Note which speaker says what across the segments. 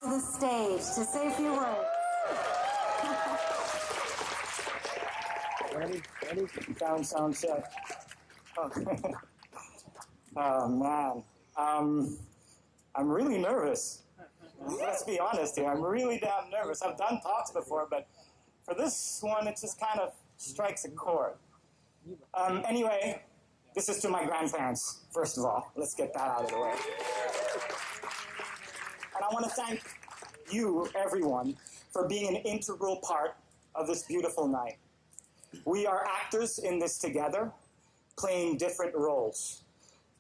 Speaker 1: to the stage to say a few words.
Speaker 2: Ready? Sound check. Oh, oh man. I'm really nervous. Let's be honest here. I'm really damn nervous. I've done talks before, but for this one, it just kind of strikes a chord. Anyway, this is to my grandparents, first of all. Let's get that out of the way. And I want to thank you, everyone, for being an integral part of this beautiful night. We are actors in this together, playing different roles.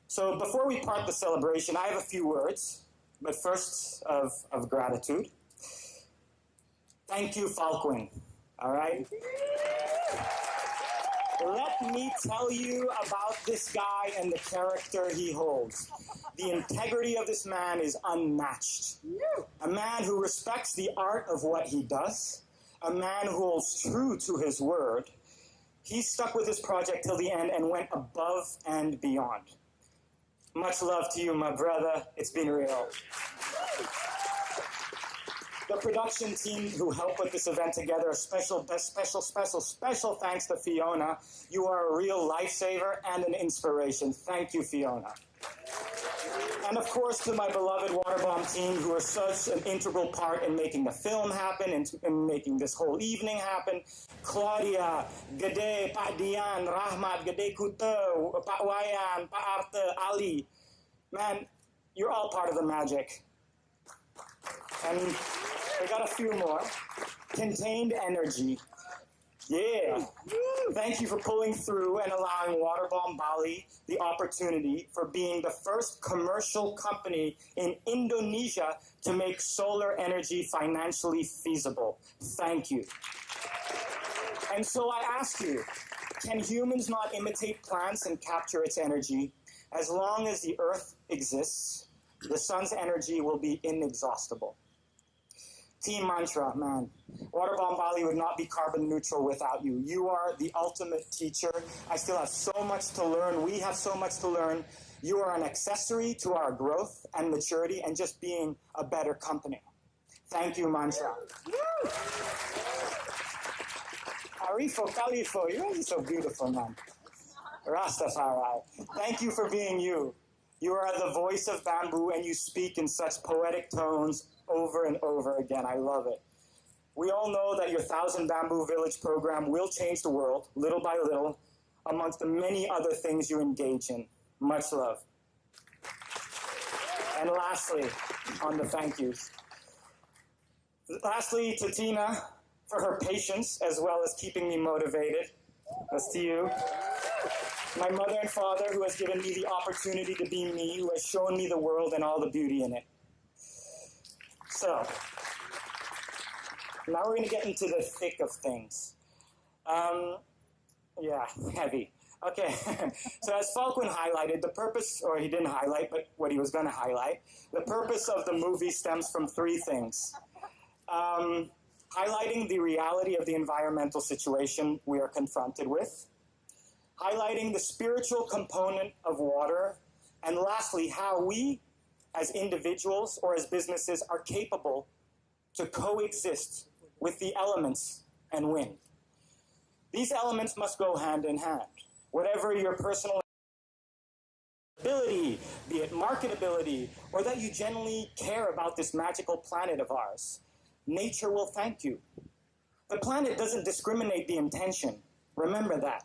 Speaker 2: So before we part the celebration, I have a few words, but first of gratitude. Thank you, Falquin. All right? Let me tell you about this guy and the character he holds. The integrity of this man is unmatched. A man who respects the art of what he does. A man who holds true to his word. He stuck with his project till the end and went above and beyond. Much love to you, my brother. It's been real. The production team who helped put this event together, a special thanks to Fiona. You are a real lifesaver and an inspiration. Thank you, Fiona. And of course, to my beloved Waterbom team, who are such an integral part in making the film happen, in making this whole evening happen. Claudia, Gede, Pak Dian, Rahmat, Gede Kuto, Pak Wayan, Pak Arte, Ali. Man, you're all part of the magic. And we got a few more. Contained energy. Yeah. Thank you for pulling through and allowing Waterbom Bali the opportunity for being the first commercial company in Indonesia to make solar energy financially feasible. Thank you. And so I ask you, can humans not imitate plants and capture its energy? As long as the earth exists, the sun's energy will be inexhaustible. Team mantra, man. Waterbom Bali would not be carbon neutral without you. You are the ultimate teacher. I still have so much to learn. We have so much to learn. You are an accessory to our growth and maturity and just being a better company. Thank you, mantra. Arifo Kalifo, you're so beautiful, man. Rastafari. Thank you for being you. You are the voice of bamboo and you speak in such poetic tones over and over again. I love it. We all know that your 1,000 Bamboo Village program will change the world, little by little, amongst the many other things you engage in. Much love. And lastly, on the thank yous. Lastly, to Tina, for her patience as well as keeping me motivated. That's to you. My mother and father, who has given me the opportunity to be me, who has shown me the world and all the beauty in it. So, now we're going to get into the thick of things. Yeah, heavy. Okay, so as Falquin highlighted, the purpose, or he didn't highlight, but what he was going to highlight, the purpose of the movie stems from three things. Highlighting the reality of the environmental situation we are confronted with, highlighting the spiritual component of water, and lastly, how we, as individuals or as businesses, are capable to coexist with the elements and win. These elements must go hand in hand. Whatever your personal ability, be it marketability, or that you genuinely care about this magical planet of ours, nature will thank you. The planet doesn't discriminate the intention. Remember that.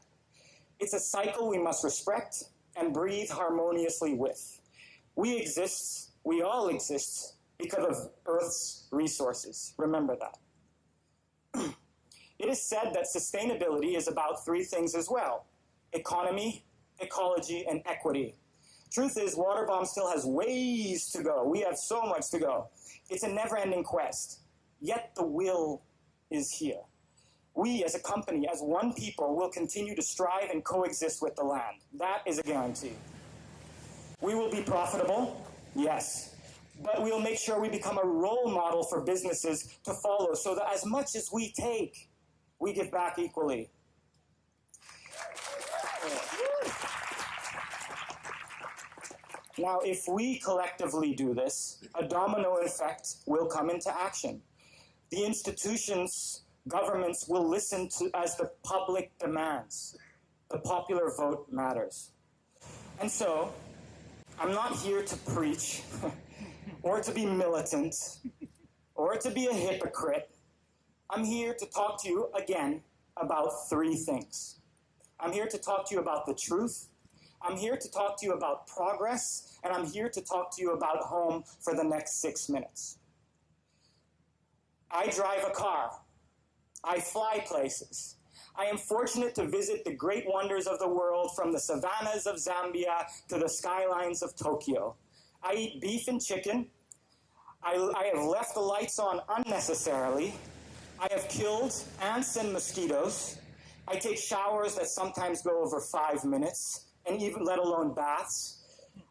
Speaker 2: It's a cycle we must respect and breathe harmoniously with. We all exist because of Earth's resources. Remember that. It is said that sustainability is about three things as well: economy, ecology, and equity. Truth is, Waterbom still has ways to go. We have so much to go. It's a never-ending quest. Yet the will is here. We, as a company, as one people, will continue to strive and coexist with the land. That is a guarantee. We will be profitable, yes, but we'll make sure we become a role model for businesses to follow so that as much as we take, we give back equally. Now, if we collectively do this, a domino effect will come into action. The institutions, governments will listen to as the public demands. The popular vote matters. And so, I'm not here to preach, or to be militant, or to be a hypocrite. I'm here to talk to you again about three things. I'm here to talk to you about the truth. I'm here to talk to you about progress, and I'm here to talk to you about home for the next 6 minutes. I drive a car. I fly places. I am fortunate to visit the great wonders of the world, from the savannas of Zambia to the skylines of Tokyo. I eat beef and chicken. I have left the lights on unnecessarily. I have killed ants and mosquitoes. I take showers that sometimes go over 5 minutes, and even let alone baths.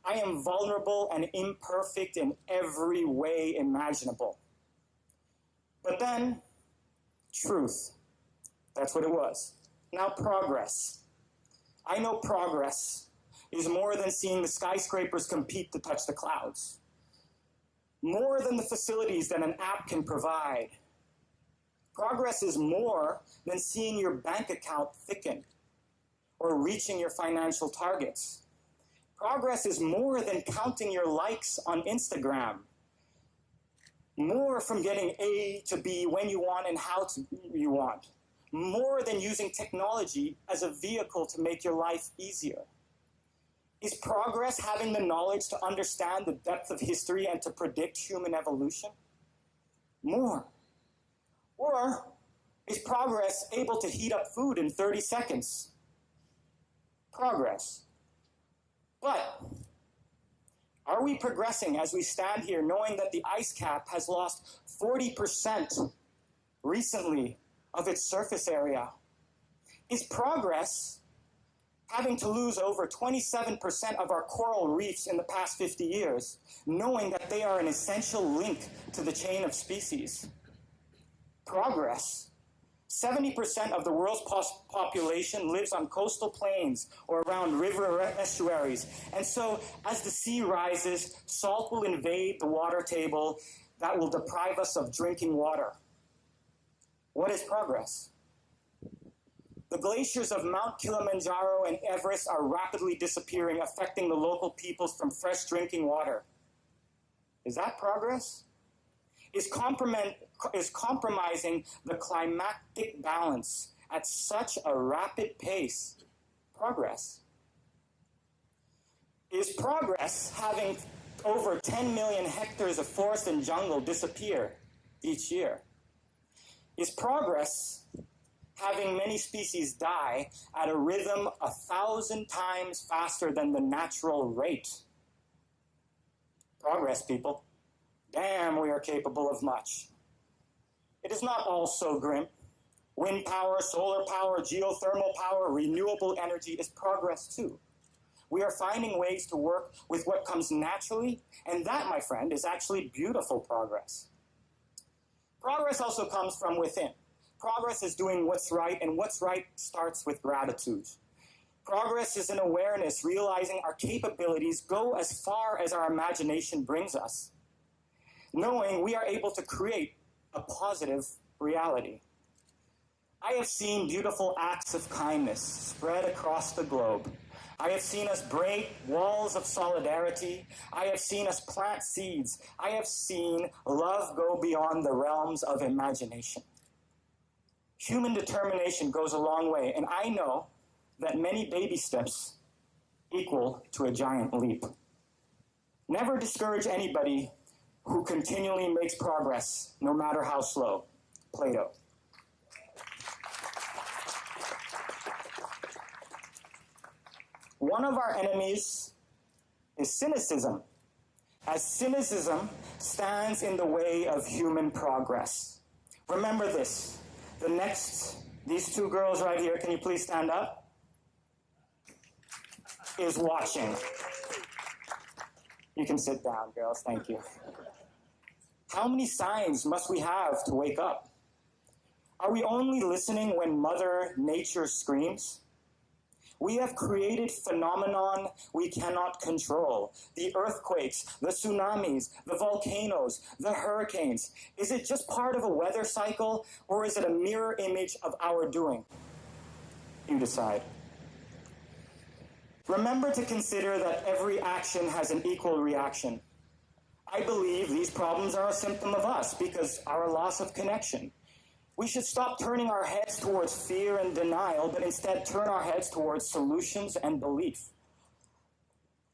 Speaker 2: I am vulnerable and imperfect in every way imaginable. But then, truth. That's what it was. Now, progress. I know progress is more than seeing the skyscrapers compete to touch the clouds. More than the facilities that an app can provide. Progress is more than seeing your bank account thicken or reaching your financial targets. Progress is more than counting your likes on Instagram. More from getting A to B when you want and how you want. More than using technology as a vehicle to make your life easier. Is progress having the knowledge to understand the depth of history and to predict human evolution? More. Or is progress able to heat up food in 30 seconds? Progress. But are we progressing as we stand here knowing that the ice cap has lost 40% recently of its surface area? Is progress having to lose over 27% of our coral reefs in the past 50 years, knowing that they are an essential link to the chain of species? Progress. 70% of the world's population lives on coastal plains or around river estuaries. And so, as the sea rises, salt will invade the water table that will deprive us of drinking water. What is progress? The glaciers of Mount Kilimanjaro and Everest are rapidly disappearing, affecting the local peoples from fresh drinking water. Is that progress? Is compromising the climactic balance at such a rapid pace progress? Is progress having over 10 million hectares of forest and jungle disappear each year? Is progress having many species die at a rhythm 1,000 times faster than the natural rate? Progress, people. Damn, we are capable of much. It is not all so grim. Wind power, solar power, geothermal power, renewable energy is progress too. We are finding ways to work with what comes naturally, and that, my friend, is actually beautiful progress. Progress also comes from within. Progress is doing what's right, and what's right starts with gratitude. Progress is an awareness, realizing our capabilities go as far as our imagination brings us, knowing we are able to create a positive reality. I have seen beautiful acts of kindness spread across the globe. I have seen us break walls of solidarity. I have seen us plant seeds. I have seen love go beyond the realms of imagination. Human determination goes a long way, and I know that many baby steps equal to a giant leap. Never discourage anybody who continually makes progress, no matter how slow. Plato. One of our enemies is cynicism, as cynicism stands in the way of human progress. Remember this. These two girls right here, can you please stand up? Is watching. You can sit down, girls, thank you. How many signs must we have to wake up? Are we only listening when Mother Nature screams? We have created phenomenon we cannot control. The earthquakes, the tsunamis, the volcanoes, the hurricanes. Is it just part of a weather cycle, or is it a mirror image of our doing? You decide. Remember to consider that every action has an equal reaction. I believe these problems are a symptom of us because our loss of connection. We should stop turning our heads towards fear and denial, but instead turn our heads towards solutions and belief.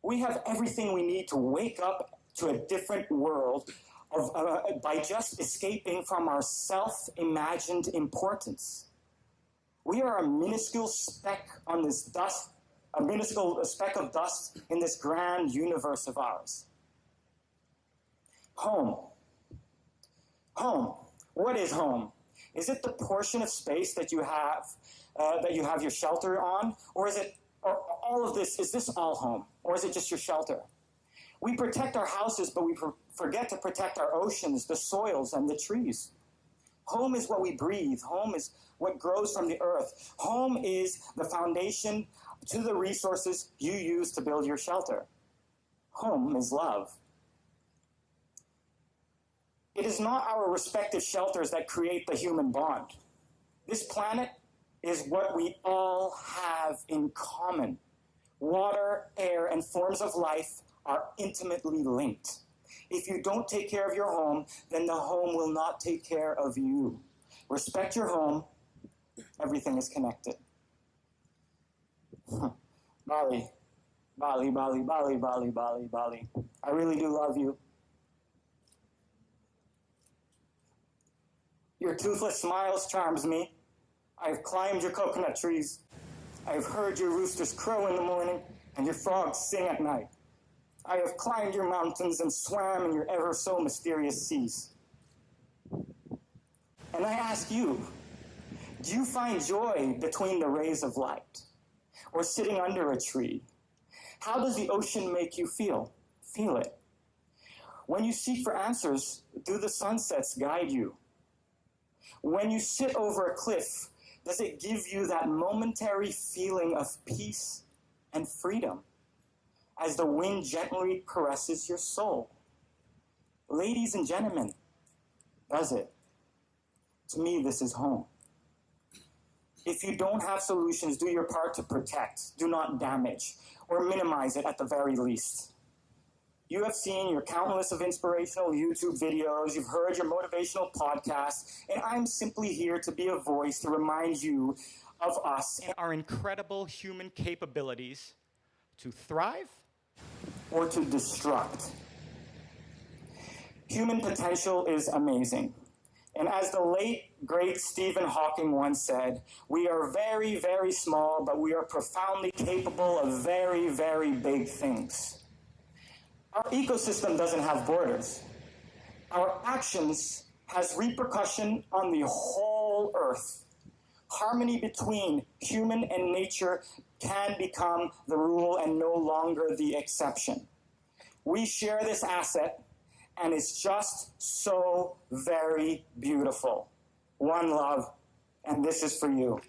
Speaker 2: We have everything we need to wake up to a different world by just escaping from our self-imagined importance. We are a minuscule speck on this dust, a minuscule speck of dust in this grand universe of ours. Home. Home. What is home? Is it the portion of space that you have your shelter on? Or is it, or all of this, is this all home? Or is it just your shelter? We protect our houses, but we forget to protect our oceans, the soils, and the trees. Home is what we breathe. Home is what grows from the earth. Home is the foundation to the resources you use to build your shelter. Home is love. It is not our respective shelters that create the human bond. This planet is what we all have in common. Water, air, and forms of life are intimately linked. If you don't take care of your home, then the home will not take care of you. Respect your home. Everything is connected. Bali, Bali, Bali, Bali, Bali, Bali, Bali. I really do love you. Your toothless smiles charms me. I've climbed your coconut trees. I've heard your roosters crow in the morning and your frogs sing at night. I have climbed your mountains and swam in your ever so mysterious seas. And I ask you, do you find joy between the rays of light or sitting under a tree? How does the ocean make you feel? Feel it. When you seek for answers, do the sunsets guide you? When you sit over a cliff, does it give you that momentary feeling of peace and freedom as the wind gently caresses your soul? Ladies and gentlemen, does it? To me, this is home. If you don't have solutions, do your part to protect, do not damage, or minimize it at the very least. You have seen your countless of inspirational YouTube videos, you've heard your motivational podcasts, and I'm simply here to be a voice to remind you of us and our incredible human capabilities to thrive or to destruct. Human potential is amazing. And as the late, great Stephen Hawking once said, we are very, very small, but we are profoundly capable of very, very big things. Our ecosystem doesn't have borders. Our actions has repercussion on the whole earth. Harmony between human and nature can become the rule and no longer the exception. We share this asset, and it's just so very beautiful. One love, and this is for you.